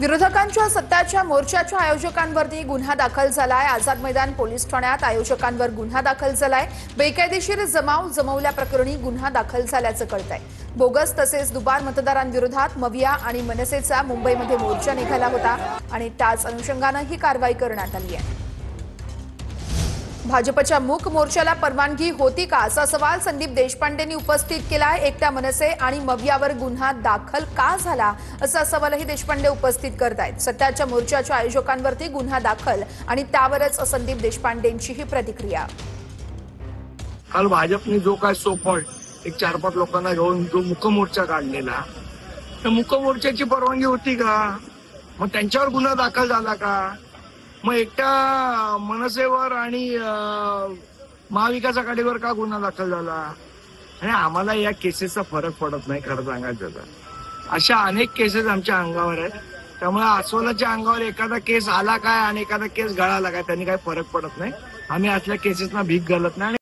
विरोधकांच्या सत्ताच्या मोर्चाच्या आयोजकांवरती गुन्हा दाखल झालाय। आझाद मैदान पोलीस ठाण्यात आयोजकांवर गुन्हा दाखल झालाय। बेकायदेशीर जमाव जमवल्याप्रकरणी गुन्हा दाखल झाल्याचं कळतंय। बोगस तसेच दुबार मतदारांविरोधात मविया आणि मनसेचा मुंबईमध्ये मोर्चा निघाला होता आणि त्याच अनुषंगाने ही कारवाई करण्यात आली आहे। भाजपच्या मूक मोर्चाला परवानगी होती का असा सवाल संदीप देशपांडेंनी उपस्थित केलाय। एकट्या मनसे आणि मवियावर गुन्हा दाखल का झाला असा सवालही देशपांडे उपस्थित करतायत। सत्ताच्या मोर्चाच्या आयोजकांवरती गुन्हा दाखल आणि त्यावरच संदीप देशपांडेंची ही प्रतिक्रिया। काल भाजपने जो काय सोपट एक 4-5 लोकांना घेऊन जो मूक मोर्चा काढलेला, त्या मूक मोर्चाची परवानगी होती का? मग त्यांच्यावर गुन्हा दाखल झाला का? मग एकट्या मनसेवर आणि महाविकास आघाडीवर का गुन्हा दाखल झाला? आणि आम्हाला या केसेसचा फरक पडत नाही खरं सांगायचं तर। अशा अनेक केसेस आमच्या अंगावर आहेत, त्यामुळे अस्वलाच्या अंगावर एखादा केस आला काय आणि एखादा केस गळाला काय त्यांनी काही फरक पडत नाही। आम्ही असल्या केसेसना भीक घालत नाही।